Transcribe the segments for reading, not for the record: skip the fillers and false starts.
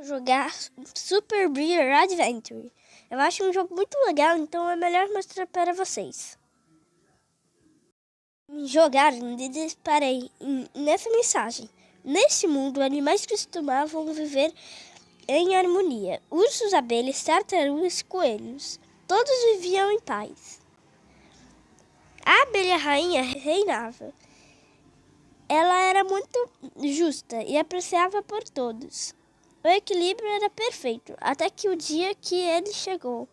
Jogar Super Beer Adventure. Eu acho um jogo muito legal, então é melhor mostrar para vocês. Jogar, me disparei nessa mensagem. Nesse mundo, animais costumavam viver em harmonia. Ursos, abelhas, tartarugas, coelhos. Todos viviam em paz. A abelha rainha reinava. Ela era muito justa e apreciava por todos. O equilíbrio era perfeito, até que o dia que ele chegou.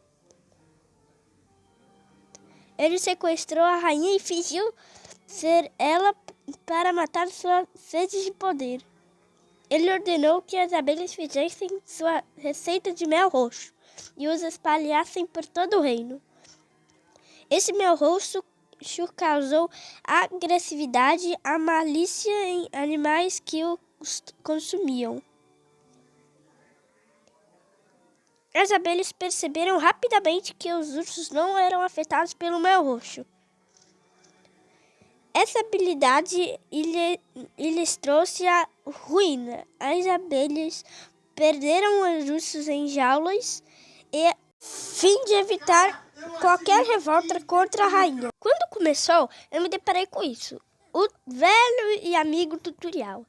Ele sequestrou a rainha e fingiu ser ela para matar sua sede de poder. Ele ordenou que as abelhas fizessem sua receita de mel roxo e os espalhassem por todo o reino. Esse mel roxo causou agressividade e malícia em animais que o consumiam. As abelhas perceberam rapidamente que os ursos não eram afetados pelo mel roxo. Essa habilidade lhes trouxe a ruína. As abelhas perderam os ursos em jaulas e fim de evitar qualquer revolta contra a rainha. Quando começou, eu me deparei com isso. O velho e amigo tutorial.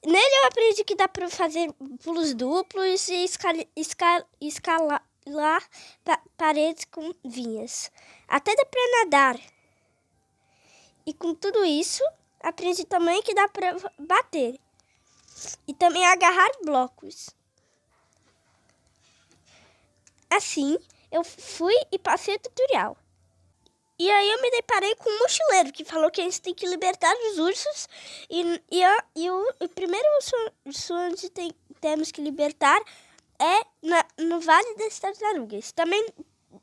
Nele eu aprendi que dá para fazer pulos duplos e escalar paredes com vinhas. Até dá para nadar. E com tudo isso, aprendi também que dá para bater. E também agarrar blocos. Assim, eu fui e passei o tutorial. E aí eu me deparei com um mochileiro que falou que a gente tem que libertar os ursos. E o primeiro urso onde temos que libertar é no Vale das Tartarugas. Também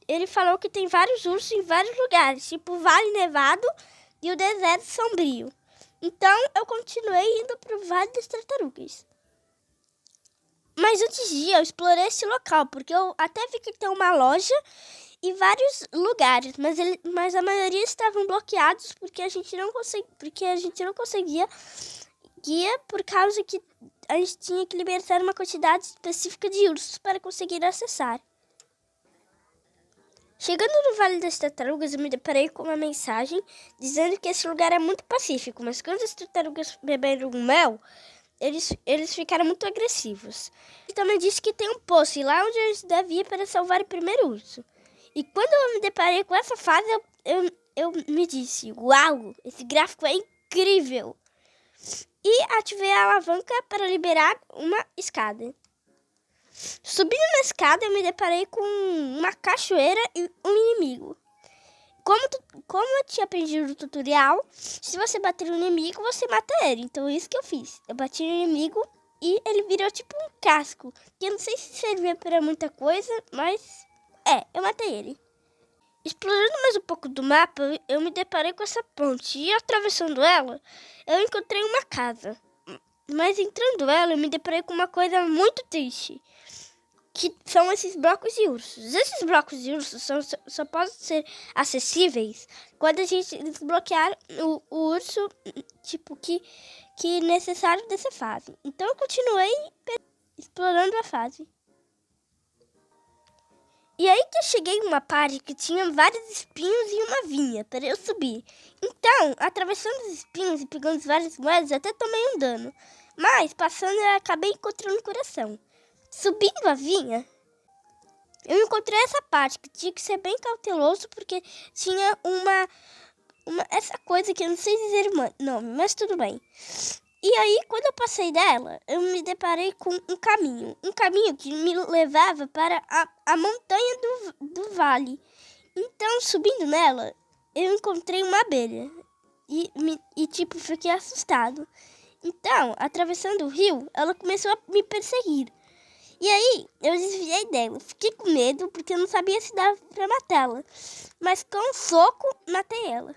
ele falou que tem vários ursos em vários lugares, tipo o Vale Nevado e o Deserto Sombrio. Então eu continuei indo para o Vale das Tartarugas. Mas antes de ir, eu explorei esse local, porque eu até vi que tem uma loja e vários lugares, mas a maioria estavam bloqueados porque a gente não conseguia guia por causa que a gente tinha que libertar uma quantidade específica de ursos para conseguir acessar. Chegando no Vale das Tartarugas, eu me deparei com uma mensagem dizendo que esse lugar é muito pacífico, mas quando as tartarugas beberam mel, eles ficaram muito agressivos. E também disse que tem um poço e lá onde eles devem ir para salvar o primeiro urso. E quando eu me deparei com essa fase, eu me disse, uau, esse gráfico é incrível! E ativei a alavanca para liberar uma escada. Subindo na escada, eu me deparei com uma cachoeira e um inimigo. Como eu tinha aprendido no tutorial, se você bater no inimigo, você mata ele. Então, isso que eu fiz. Eu bati no inimigo e ele virou tipo um casco. Que eu não sei se servia para muita coisa, mas eu matei ele. Explorando mais um pouco do mapa, eu me deparei com essa ponte. E atravessando ela, eu encontrei uma casa. Mas entrando ela, eu me deparei com uma coisa muito triste. Que são esses blocos de ursos. Esses blocos de ursos só podem ser acessíveis quando a gente desbloquear o urso tipo que é necessário dessa fase. Então eu continuei explorando a fase. E aí que eu cheguei em uma parte que tinha vários espinhos e uma vinha para eu subir. Então, atravessando os espinhos e pegando várias moedas, até tomei um dano. Mas, passando, eu acabei encontrando o coração. Subindo a vinha, eu encontrei essa parte que tinha que ser bem cauteloso porque tinha essa coisa que eu não sei dizer o nome, mas tudo bem. E aí, quando eu passei dela, eu me deparei com um caminho que me levava para a montanha do vale. Então, subindo nela, eu encontrei uma abelha e fiquei assustado. Então, atravessando o rio, ela começou a me perseguir. E aí, eu desviei dela. Fiquei com medo porque eu não sabia se dava para matá-la. Mas com um soco, matei ela.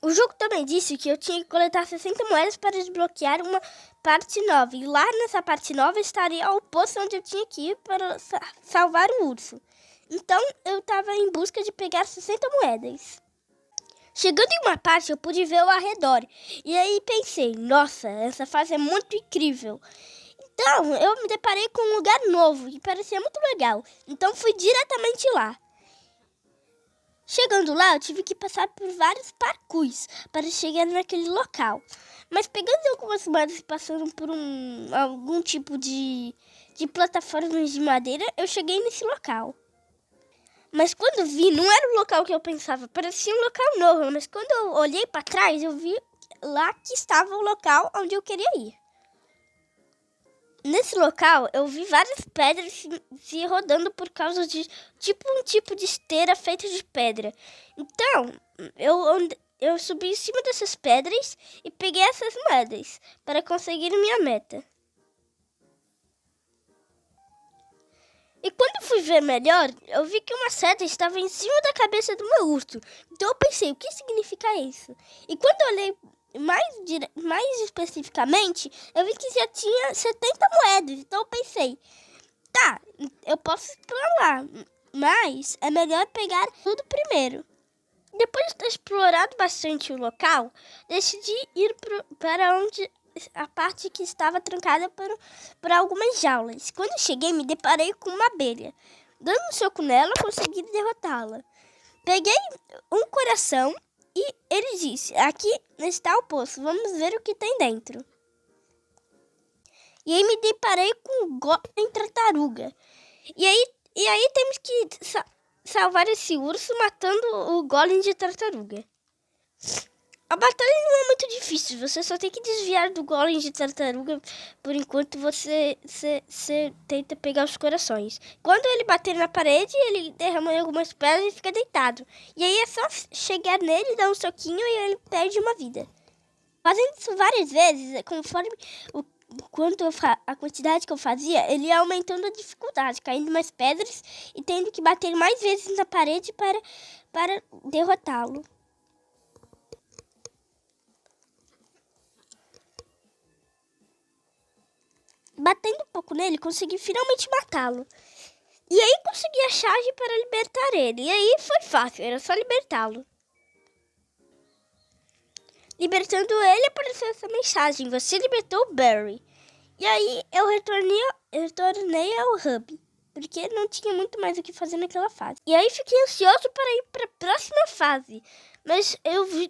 O jogo também disse que eu tinha que coletar 60 moedas para desbloquear uma parte nova. E lá nessa parte nova estaria o poço onde eu tinha que ir para salvar o urso. Então eu estava em busca de pegar 60 moedas. Chegando em uma parte, eu pude ver ao redor. E aí pensei, nossa, essa fase é muito incrível. Então, eu me deparei com um lugar novo e parecia muito legal. Então, fui diretamente lá. Chegando lá, eu tive que passar por vários parkours para chegar naquele local. Mas pegando algumas moedas e passando por algum tipo de plataformas de madeira, eu cheguei nesse local. Mas quando vi, não era o local que eu pensava, parecia um local novo. Mas quando eu olhei para trás, eu vi lá que estava o local onde eu queria ir. Nesse local, eu vi várias pedras se rodando por causa de um tipo de esteira feita de pedra. Então, eu subi em cima dessas pedras e peguei essas moedas para conseguir minha meta. E quando fui ver melhor, eu vi que uma seta estava em cima da cabeça do meu urso. Então eu pensei, o que significa isso? E quando eu olhei mais especificamente, eu vi que já tinha 70 moedas. Então eu pensei, tá, eu posso ir pra lá, mas é melhor pegar tudo primeiro. Depois de ter explorado bastante o local, decidi ir para onde a parte que estava trancada por algumas jaulas. Quando cheguei, me deparei com uma abelha. Dando um soco nela, consegui derrotá-la. Peguei um coração e ele disse, aqui está o poço, vamos ver o que tem dentro. E aí me deparei com um golem tartaruga. E aí temos que salvar esse urso matando o golem de tartaruga. A batalha não é muito difícil, você só tem que desviar do golem de tartaruga por enquanto você tenta pegar os corações. Quando ele bater na parede, ele derrama algumas pedras e fica deitado. E aí é só chegar nele, dar um soquinho e ele perde uma vida. Fazendo isso várias vezes, conforme a quantidade que eu fazia, ele ia aumentando a dificuldade, caindo mais pedras e tendo que bater mais vezes na parede para derrotá-lo. Batendo um pouco nele, consegui finalmente matá-lo. E aí consegui a chave para libertar ele. E aí foi fácil, era só libertá-lo. Libertando ele, apareceu essa mensagem: você libertou o Barry. E aí eu retornei ao hub, porque não tinha muito mais o que fazer naquela fase. E aí fiquei ansioso para ir para a próxima fase. Mas eu vi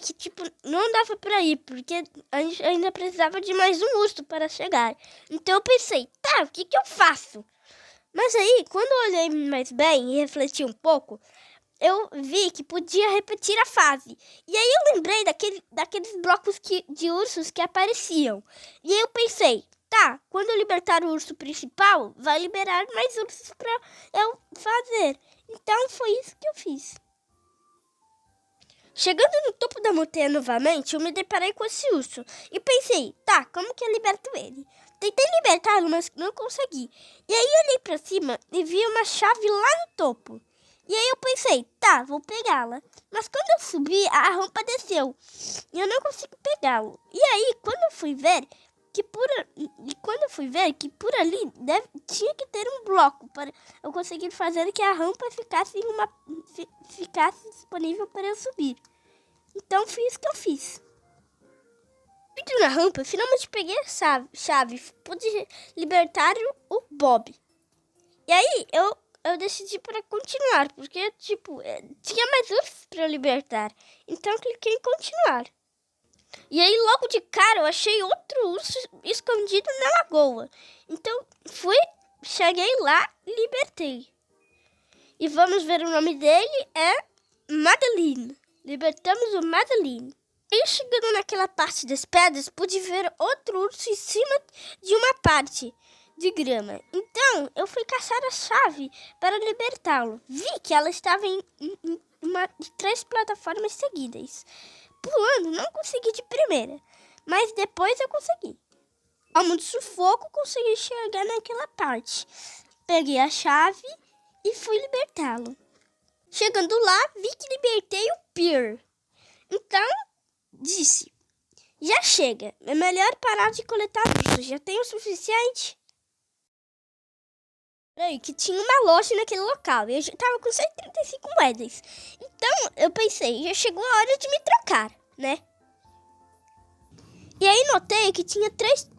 que não dava para ir, porque a gente ainda precisava de mais um urso para chegar. Então eu pensei, tá, o que eu faço? Mas aí, quando eu olhei mais bem e refleti um pouco, eu vi que podia repetir a fase. E aí eu lembrei daqueles blocos de ursos que apareciam. E aí eu pensei, tá, quando eu libertar o urso principal, vai liberar mais ursos para eu fazer. Então foi isso que eu fiz. Chegando no topo da montanha novamente, eu me deparei com esse urso. E pensei, tá, como que eu liberto ele? Tentei libertá-lo, mas não consegui. E aí eu olhei pra cima e vi uma chave lá no topo. E aí eu pensei, tá, vou pegá-la. Mas quando eu subi, a rampa desceu. E eu não consigo pegá-lo. E aí, quando eu fui ver que por ali tinha que ter um bloco para eu conseguir fazer que a rampa ficasse disponível para eu subir. Então foi isso que eu fiz. Subindo na rampa, finalmente peguei a chave, pude libertar o Bob. E aí eu decidi para continuar, porque tinha mais ursos para eu libertar. Então cliquei em continuar. E aí logo de cara eu achei outro urso escondido na lagoa. Então cheguei lá e libertei. E vamos ver, o nome dele é Madeline. Libertamos o Madeline. E chegando naquela parte das pedras, pude ver outro urso em cima de uma parte de grama. Então, eu fui caçar a chave para libertá-lo. Vi que ela estava em 3 plataformas seguidas. Pulando, não consegui de primeira, mas depois eu consegui. Ao muito sufoco, consegui chegar naquela parte. Peguei a chave e fui libertá-lo. Chegando lá, vi que libertei o Pear. Então, disse, já chega, é melhor parar de coletar ursos, já tenho o suficiente. Peraí, que tinha uma loja naquele local e eu já tava com 135 moedas. Então, eu pensei, já chegou a hora de me trocar, né? E aí notei que tinha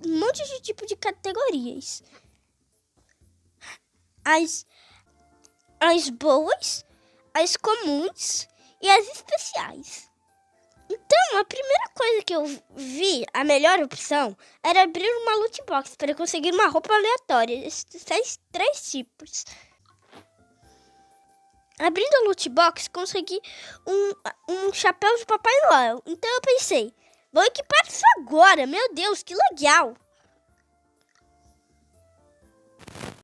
um monte de tipo de categorias. As boas, as comuns e as especiais. Então, a primeira coisa que eu vi, a melhor opção, era abrir uma loot box para conseguir uma roupa aleatória. Esses 3 tipos. Abrindo a loot box, consegui um chapéu de Papai Noel. Então eu pensei, vou equipar isso agora. Meu Deus, que legal!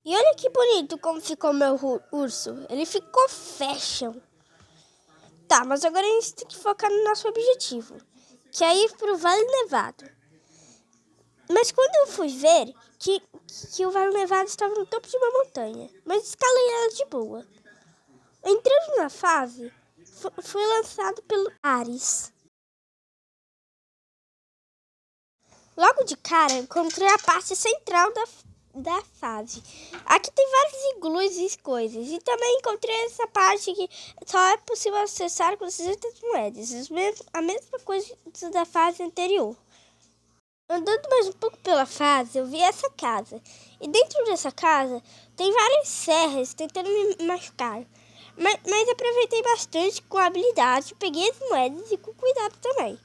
E olha que bonito como ficou meu urso. Ele ficou fashion. Tá, mas agora a gente tem que focar no nosso objetivo, que é ir pro Vale Nevado. Mas quando eu fui ver que o Vale Nevado estava no topo de uma montanha, mas escalei ela de boa. Entrando na fase, foi lançado pelo Ares. Logo de cara, encontrei a parte central da fase. Aqui tem vários iglus e coisas. E também encontrei essa parte que só é possível acessar com 200 moedas. A mesma coisa da fase anterior. Andando mais um pouco pela fase, eu vi essa casa. E dentro dessa casa tem várias serras tentando me machucar. Mas aproveitei bastante com habilidade, peguei as moedas e com cuidado também.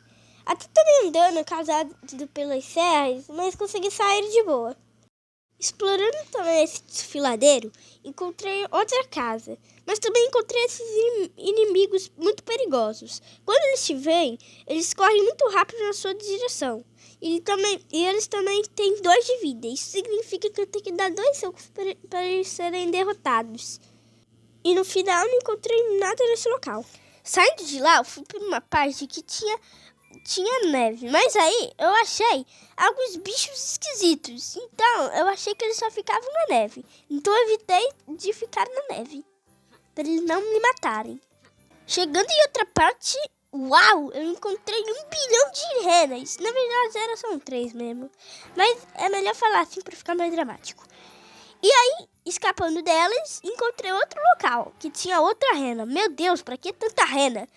Até também andando causado pelas serras, mas consegui sair de boa. Explorando também esse desfiladeiro, encontrei outra casa, mas também encontrei esses inimigos muito perigosos. Quando eles te veem, eles correm muito rápido na sua direção. E eles também têm 2 de vida. Isso significa que eu tenho que dar 2 socos para eles serem derrotados. E no final não encontrei nada nesse local. Saindo de lá, eu fui por uma parte que tinha neve, mas aí eu achei alguns bichos esquisitos. Então eu achei que eles só ficavam na neve. Então eu evitei de ficar na neve, para eles não me matarem. Chegando em outra parte, uau, eu encontrei 1 bilhão de renas. Na verdade são 3 mesmo, mas é melhor falar assim para ficar mais dramático. E aí, escapando delas, encontrei outro local que tinha outra rena. Meu Deus, pra que tanta rena?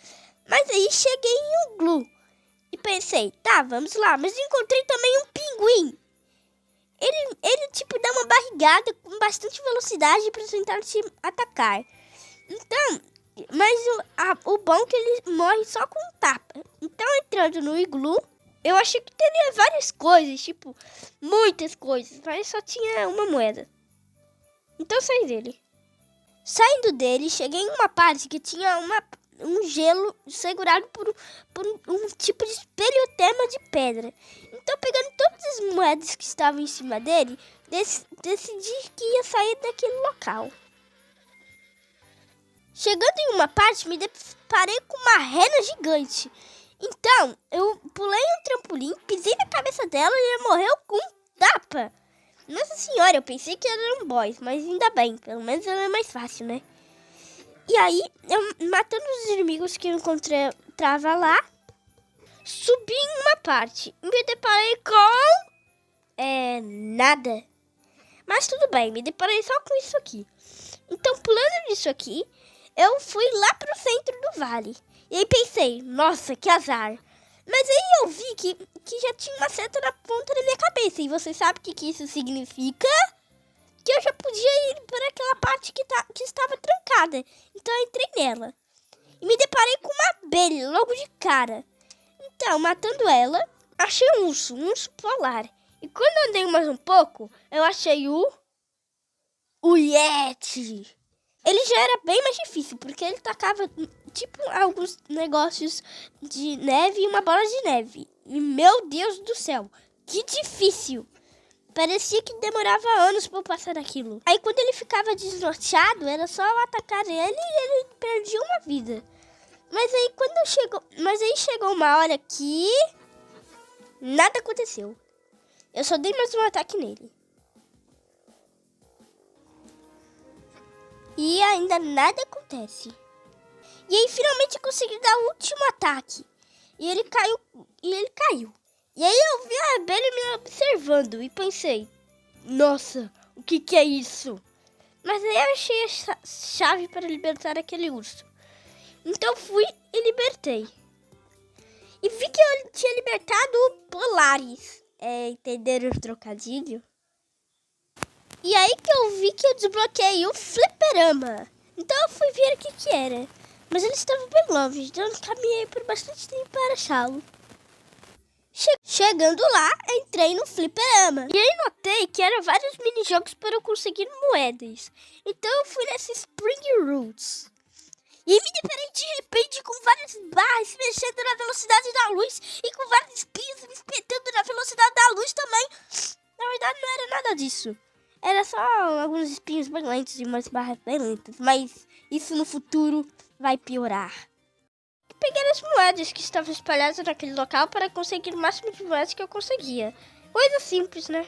Mas aí cheguei em um iglu e pensei, tá, vamos lá. Mas encontrei também um pinguim. Ele tipo dá uma barrigada com bastante velocidade para tentar te atacar. Então, mas o bom é que ele morre só com um tapa. Então, entrando no iglu, eu achei que teria várias coisas, tipo, muitas coisas, mas só tinha uma moeda. Então saí dele. Saindo dele, cheguei em uma parte que tinha um gelo segurado por um tipo de espelhotema de pedra. Então, pegando todas as moedas que estavam em cima dele, decidi que ia sair daquele local. Chegando em uma parte, me deparei com uma rena gigante. Então, eu pulei um trampolim, pisei na cabeça dela e ela morreu com um tapa. Nossa senhora, eu pensei que eram boys, mas ainda bem, pelo menos ela é mais fácil, né? E aí, eu matando os inimigos que eu encontrava lá, subi em uma parte e me deparei com... nada. Mas tudo bem, me deparei só com isso aqui. Então, pulando nisso aqui, eu fui lá pro centro do vale. E aí pensei, nossa, que azar. Mas aí eu vi que já tinha uma seta na ponta da minha cabeça. E você sabe o que isso significa? Que eu já podia ir para aquela parte que estava trancada. Então eu entrei nela. E me deparei com uma abelha logo de cara. Então, matando ela, achei um urso polar. E quando andei mais um pouco, eu achei o Yeti. Ele já era bem mais difícil, porque ele tacava tipo alguns negócios de neve e uma bola de neve. E meu Deus do céu, que difícil! Parecia que demorava anos para passar daquilo. Aí quando ele ficava desnorteado, era só eu atacar ele e ele perdia uma vida. Mas aí chegou uma hora que nada aconteceu. Eu só dei mais um ataque nele. E ainda nada acontece. E aí finalmente eu consegui dar o último ataque. E ele caiu. E aí eu vi a abelha me observando e pensei, nossa, o que é isso? Mas aí eu achei a chave para libertar aquele urso. Então fui e libertei. E vi que eu tinha libertado o Polaris. Entenderam o trocadilho? E aí que eu vi que eu desbloqueei o fliperama. Então eu fui ver o que era. Mas ele estava bem longe, então eu caminhei por bastante tempo para achá-lo. Chegando lá, entrei no fliperama. E aí notei que eram vários minijogos para eu conseguir moedas. Então eu fui nesse Spring Roots. E me deparei de repente com várias barras se mexendo na velocidade da luz. E com vários espinhos me espetando na velocidade da luz também. Na verdade não era nada disso. Era só alguns espinhos bem lentos e umas barras bem lentas. Mas isso no futuro vai piorar. Peguei as moedas que estavam espalhadas naquele local para conseguir o máximo de moedas que eu conseguia. Coisa simples, né?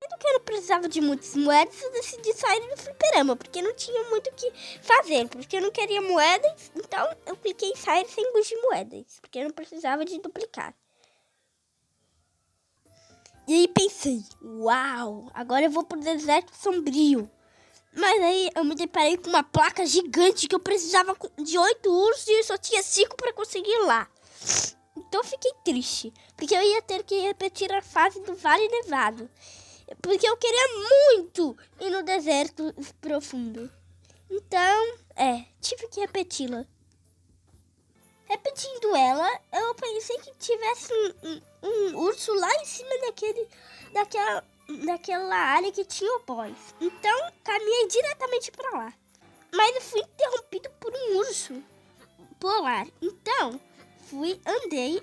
Sendo que eu não precisava de muitas moedas, eu decidi sair do fliperama, porque não tinha muito o que fazer. Porque eu não queria moedas, então eu cliquei em sair sem luz de moedas, porque eu não precisava de duplicar. E aí pensei, uau, agora eu vou pro deserto sombrio. Mas aí eu me deparei com uma placa gigante que eu precisava de 8 ursos e eu só tinha 5 para conseguir ir lá. Então eu fiquei triste, porque eu ia ter que repetir a fase do Vale Nevado. Porque eu queria muito ir no deserto profundo. Então, tive que repeti-la. Repetindo ela, eu pensei que tivesse um urso lá em cima daquela área que tinha o boss. Então, caminhei diretamente para lá. Mas eu fui interrompido por um urso polar. Então, andei.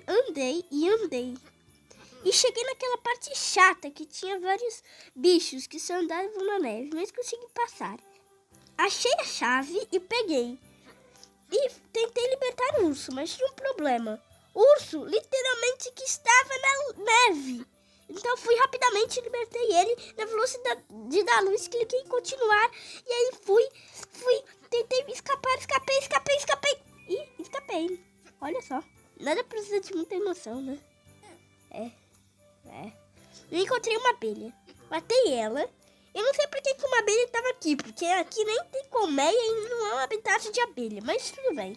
E cheguei naquela parte chata que tinha vários bichos que só andavam na neve, mas consegui passar. Achei a chave e peguei. E tentei libertar o urso, mas tinha um problema. O urso literalmente que estava na neve. Então fui rapidamente e libertei ele na velocidade da luz, cliquei em continuar. E aí tentei escapei. E escapei. Olha só, nada precisa de muita emoção, né? Eu encontrei uma abelha, matei ela. Eu não sei por que uma abelha estava aqui, porque aqui nem tem colmeia e não é um habitat de abelha, mas tudo bem.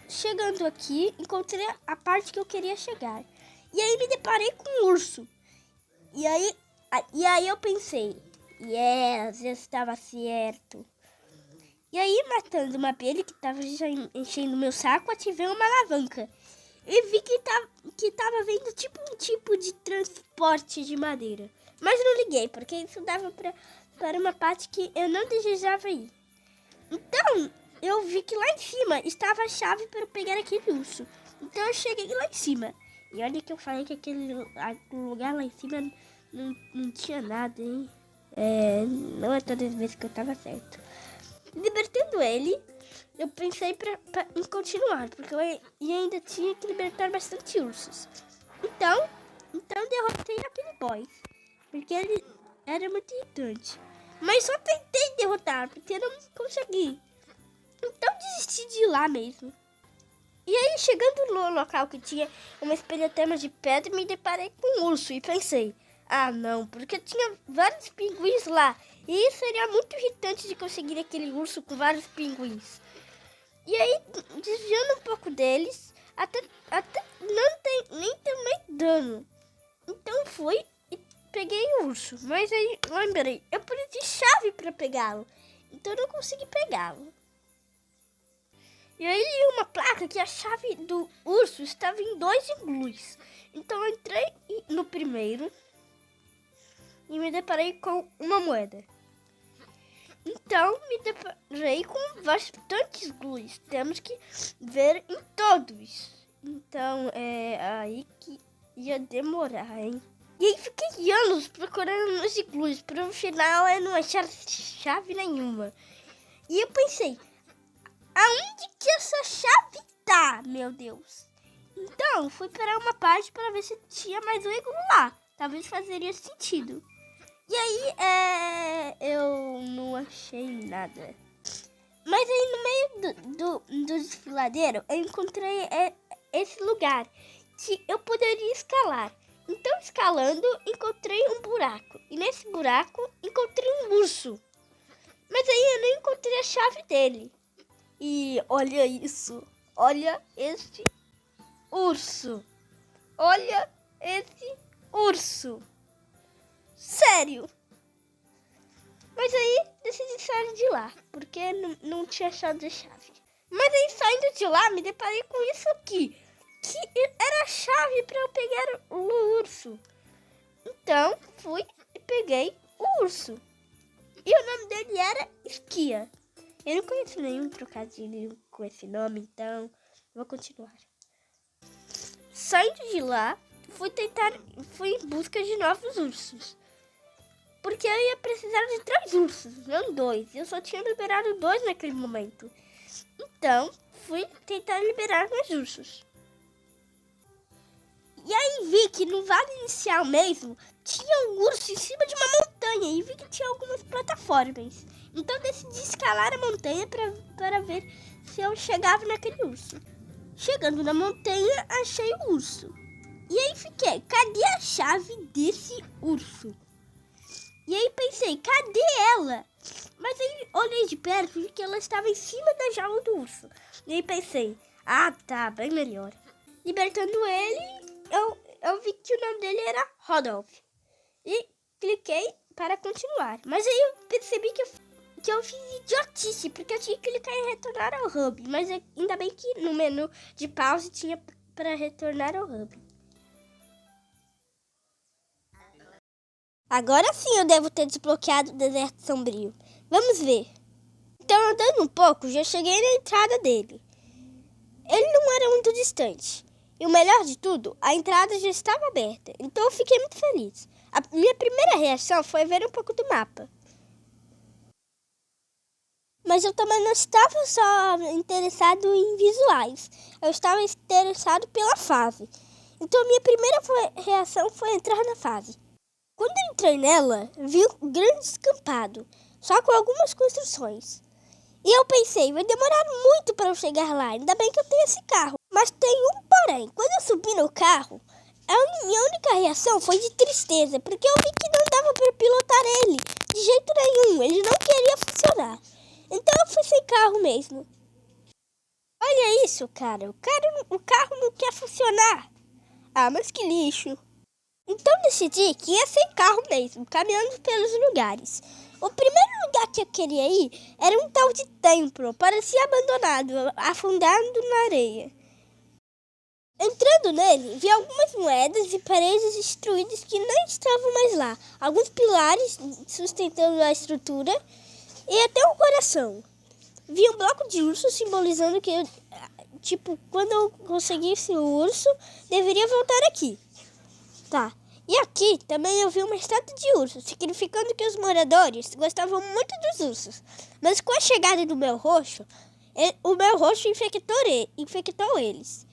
Chegando aqui, encontrei a parte que eu queria chegar. E aí me deparei com um urso. E aí eu pensei, yes, eu estava certo. E aí, matando uma abelha que estava enchendo meu saco, ativei uma alavanca. E vi que tava vendo um tipo de transporte de madeira. Mas não liguei, porque isso dava para uma parte que eu não desejava ir. Então, eu vi que lá em cima estava a chave para pegar aquele urso. Então eu cheguei lá em cima. E olha que eu falei que aquele lugar lá em cima não tinha nada, hein? Não é todas as vezes que eu tava certo. Libertando ele, eu pensei em continuar, porque eu ainda tinha que libertar bastante ursos. Então derrotei aquele boss, porque ele era muito irritante. Mas só tentei derrotar, porque eu não consegui. Então desisti de ir lá mesmo. E aí, chegando no local que tinha uma espelhotema de pedra, me deparei com um urso e pensei, ah não, porque tinha vários pinguins lá. E seria muito irritante de conseguir aquele urso com vários pinguins. E aí, desviando um pouco deles, até não tem nem também dano. Então fui e peguei o urso. Mas aí, lembrei, eu preciso de chave para pegá-lo. Então eu não consegui pegá-lo. E aí li uma placa que a chave do urso estava em 2 iglus. Então eu entrei no primeiro e me deparei com uma moeda. Então me deparei com bastantes iglus. Temos que ver em todos. Então é aí que ia demorar, hein? E aí fiquei anos procurando nos iglus. Para no final eu não achar chave nenhuma. E eu pensei, aonde que essa chave tá, meu Deus? Então, fui para uma parte para ver se tinha mais um iglu lá. Talvez fazeria sentido. E aí, eu não achei nada. Mas aí, no meio do desfiladeiro, eu encontrei esse lugar que eu poderia escalar. Então, escalando, encontrei um buraco. E nesse buraco, encontrei um urso. Mas aí, eu não encontrei a chave dele. E olha isso, olha esse urso. Olha esse urso. Sério. Mas aí decidi sair de lá, porque não tinha achado a chave. Mas aí saindo de lá, me deparei com isso aqui, que era a chave para eu pegar o urso. Então, fui e peguei o urso. E o nome dele era Esquia. Eu não conheço nenhum trocadilho com esse nome, então vou continuar. Saindo de lá, fui em busca de novos ursos. Porque eu ia precisar de 3 ursos, não 2. Eu só tinha liberado 2 naquele momento. Então, fui tentar liberar mais ursos. E aí vi que no vale inicial mesmo, tinha um urso em cima de uma montanha. E vi que tinha algumas plataformas. Então decidi escalar a montanha para ver se eu chegava naquele urso. Chegando na montanha, achei o urso. E aí fiquei, cadê a chave desse urso? E aí pensei, cadê ela? Mas aí olhei de perto e vi que ela estava em cima da jaula do urso. E aí pensei, tá, bem melhor. Libertando ele, eu vi que o nome dele era Rodolph. E cliquei para continuar. Mas aí eu percebi que eu fiz idiotice, porque eu tinha que clicar em retornar ao hub. Mas ainda bem que no menu de pause tinha para retornar ao hub. Agora sim eu devo ter desbloqueado o deserto sombrio. Vamos ver. Então, andando um pouco, já cheguei na entrada dele. Ele não era muito distante. E o melhor de tudo, a entrada já estava aberta. Então eu fiquei muito feliz. A minha primeira reação foi ver um pouco do mapa. Mas eu também não estava só interessado em visuais. Eu estava interessado pela fase. Então a minha primeira reação foi entrar na fase. Quando eu entrei nela, vi um grande descampado, só com algumas construções. E eu pensei, vai demorar muito para eu chegar lá, ainda bem que eu tenho esse carro. Mas tem um porém, quando eu subi no carro, minha única reação foi de tristeza, porque eu vi que não dava para pilotar ele, de jeito nenhum, ele não queria funcionar. Então eu fui sem carro mesmo. Olha isso, cara, o carro não quer funcionar. Mas que lixo. Então decidi que ia sem carro mesmo, caminhando pelos lugares. O primeiro lugar que eu queria ir era um tal de templo, parecia abandonado, afundado na areia. Entrando nele, vi algumas moedas e paredes destruídas que não estavam mais lá. Alguns pilares sustentando a estrutura e até um coração. Vi um bloco de urso simbolizando que, quando eu conseguisse o urso, deveria voltar aqui. Tá. E aqui também eu vi uma estátua de urso, significando que os moradores gostavam muito dos ursos. Mas com a chegada do meu roxo, o meu roxo infectou eles.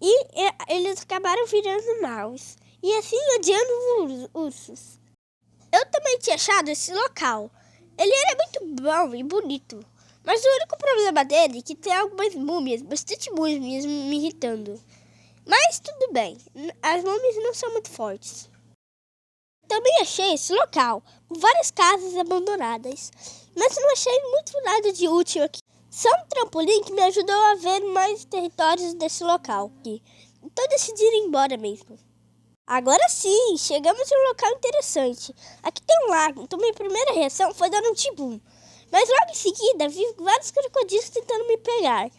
E eles acabaram virando maus. E assim odiando os ursos. Eu também tinha achado esse local. Ele era muito bom e bonito. Mas o único problema dele é que tem algumas múmias, bastante múmias me irritando. Mas tudo bem, as múmias não são muito fortes. Também achei esse local com várias casas abandonadas, mas não achei muito nada de útil aqui. Só um trampolim que me ajudou a ver mais territórios desse local. Então decidi ir embora mesmo. Agora sim, chegamos em um local interessante. Aqui tem um lago, então minha primeira reação foi dar um tibum. Mas logo em seguida vi vários crocodilos tentando me pegar.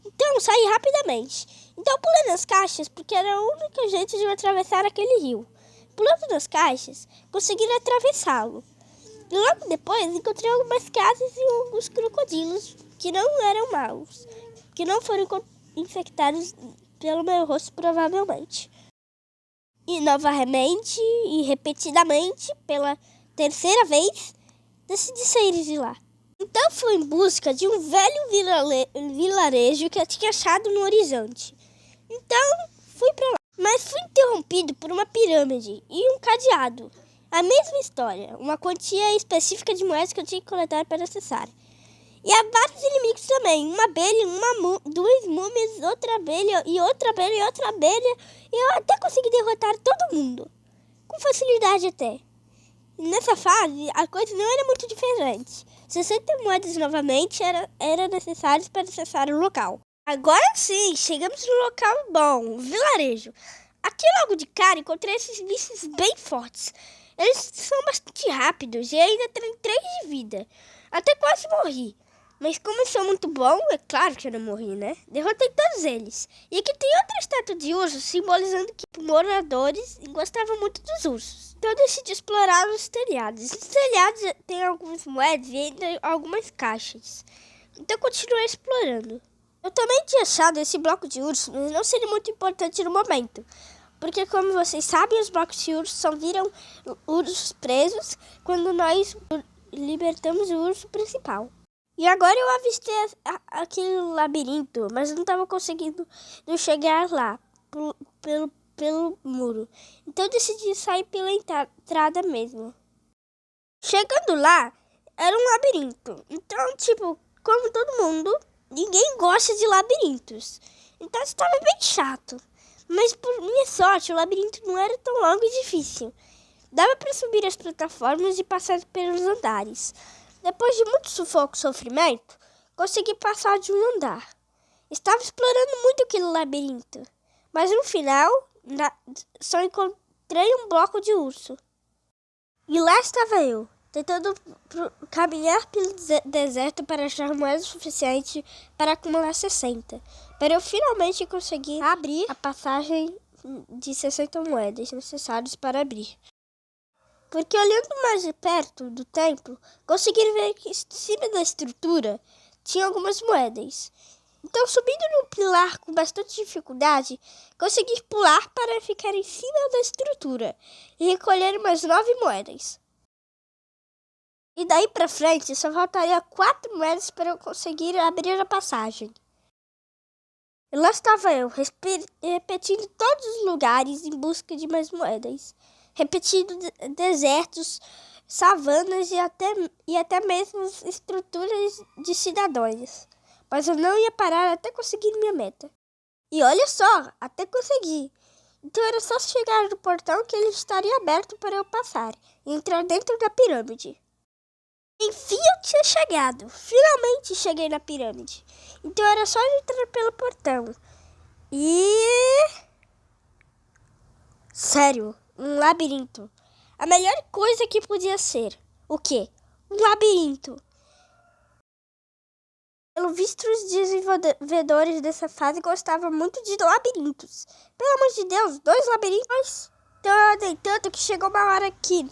Então saí rapidamente. Então pulei nas caixas porque era o único jeito de eu atravessar aquele rio. Pulando nas caixas, consegui atravessá-lo. E logo depois encontrei algumas casas e alguns crocodilos que não eram maus, que não foram infectados pelo meu rosto provavelmente. E novamente e repetidamente, pela terceira vez, decidi sair de lá. Então fui em busca de um velho vilarejo que eu tinha achado no horizonte. Então fui para lá, mas fui interrompido por uma pirâmide e um cadeado. A mesma história, uma quantia específica de moedas que eu tinha que coletar para acessar. E há vários inimigos também, uma abelha, duas múmias, outra abelha e outra abelha e outra abelha. E eu até consegui derrotar todo mundo, com facilidade até. E nessa fase, a coisa não era muito diferente. 60 moedas novamente era necessárias para acessar o local. Agora sim, chegamos no local bom, o vilarejo. Aqui logo de cara encontrei esses bichos bem fortes. Eles são bastante rápidos e ainda têm 3 de vida. Até quase morri. Mas como eu sou muito bom, é claro que eu não morri, né? Derrotei todos eles. E aqui tem outra estátua de urso, simbolizando que os moradores gostavam muito dos ursos. Então eu decidi explorar os telhados. Os telhados têm algumas moedas e ainda algumas caixas. Então eu continuei explorando. Eu também tinha achado esse bloco de urso, mas não seria muito importante no momento. Porque, como vocês sabem, os blocos de urso só viram ursos presos quando nós libertamos o urso principal. E agora eu avistei aquele labirinto, mas não estava conseguindo chegar lá, pelo muro. Então eu decidi sair pela entrada mesmo. Chegando lá, era um labirinto. Então, tipo, como todo mundo, ninguém gosta de labirintos. Então estava bem chato. Mas por minha sorte, o labirinto não era tão longo e difícil. Dava para subir as plataformas e passar pelos andares. Depois de muito sufoco e sofrimento, consegui passar de um andar. Estava explorando muito aquele labirinto. Mas no final, só encontrei um bloco de urso. E lá estava eu, tentando caminhar pelo deserto para achar moedas suficientes para acumular 60. Para eu finalmente conseguir abrir a passagem de 60 moedas necessárias para abrir. Porque olhando mais de perto do templo, consegui ver que em cima da estrutura tinha algumas moedas. Então, subindo num pilar com bastante dificuldade, consegui pular para ficar em cima da estrutura e recolher umas 9 moedas. E daí para frente, só faltaria 4 moedas para eu conseguir abrir a passagem. E lá estava eu, repetindo todos os lugares em busca de mais moedas. Repetindo desertos, savanas e até mesmo estruturas de cidadãos. Mas eu não ia parar até conseguir minha meta. E olha só, até consegui. Então era só chegar no portão que ele estaria aberto para eu passar e entrar dentro da pirâmide. Enfim eu tinha chegado. Finalmente cheguei na pirâmide. Então era só entrar pelo portão. Sério, um labirinto. A melhor coisa que podia ser. O quê? Um labirinto. Pelo visto, os desenvolvedores dessa fase gostavam muito de labirintos. Pelo amor de Deus, 2 labirintos? Tanto que chegou uma hora que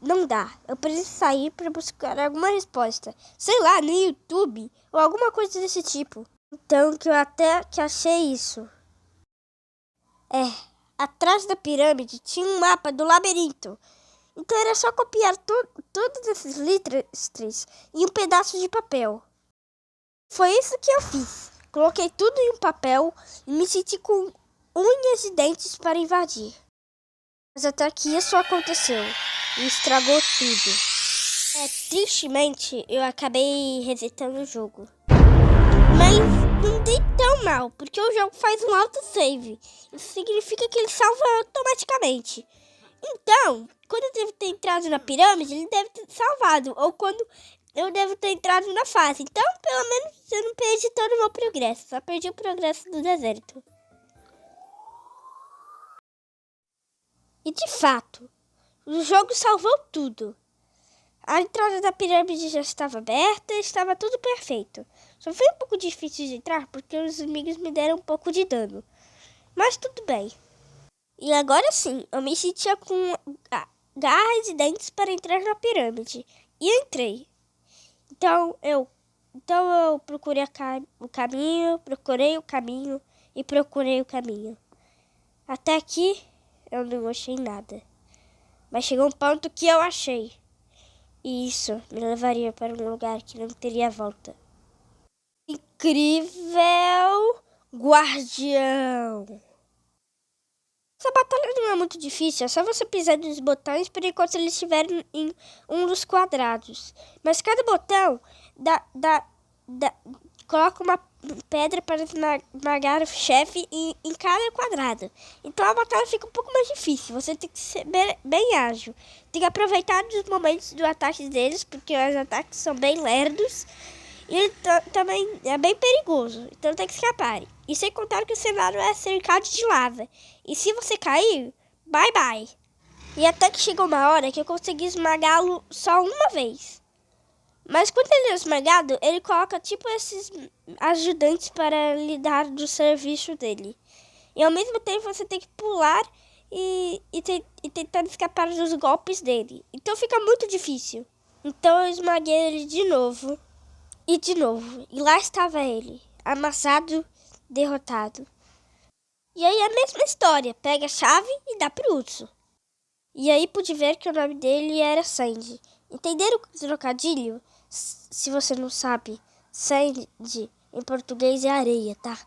não dá. Eu preciso sair para buscar alguma resposta. Sei lá, no YouTube ou alguma coisa desse tipo. Então que eu até que achei isso. Atrás da pirâmide tinha um mapa do labirinto. Então era só copiar todos esses letras em um pedaço de papel. Foi isso que eu fiz. Coloquei tudo em um papel e me senti com unhas e dentes para invadir. Mas até que isso aconteceu e estragou tudo. Tristemente, eu acabei resetando o jogo. Mas não dei tão mal, porque o jogo faz um autosave. Isso significa que ele salva automaticamente. Então, quando eu devo ter entrado na pirâmide, ele deve ter salvado. Ou quando eu devo ter entrado na fase. Então, pelo menos, eu não perdi todo o meu progresso. Só perdi o progresso do deserto. E de fato, o jogo salvou tudo. A entrada da pirâmide já estava aberta e estava tudo perfeito. Só foi um pouco difícil de entrar porque os inimigos me deram um pouco de dano. Mas tudo bem. E agora sim, eu me sentia com garras e dentes para entrar na pirâmide. E entrei. Então eu procurei o caminho, procurei o caminho e procurei o caminho. Até aqui eu não achei nada. Mas chegou um ponto que eu achei. E isso me levaria para um lugar que não teria volta. Incrível Guardião! Essa batalha não é muito difícil, é só você pisar nos botões por enquanto eles estiverem em um dos quadrados. Mas cada botão coloca uma pedra para esmagar o chefe em cada quadrado. Então a batalha fica um pouco mais difícil, você tem que ser bem ágil. Tem que aproveitar os momentos do ataque deles, porque os ataques são bem lerdos. E ele também é bem perigoso, então tem que escapar. E sem contar que o cenário é cercado de lava. E se você cair, bye bye. E até que chegou uma hora que eu consegui esmagá-lo só uma vez. Mas quando ele é esmagado, ele coloca tipo esses ajudantes para lhe dar do serviço dele. E ao mesmo tempo você tem que pular e tentar escapar dos golpes dele. Então fica muito difícil. Então eu esmaguei ele de novo. E de novo. E lá estava ele, amassado, derrotado. E aí a mesma história. Pega a chave e dá pro urso. E aí pude ver que o nome dele era Sandy. Entenderam o trocadilho? Se você não sabe, Sandy em português é areia, tá?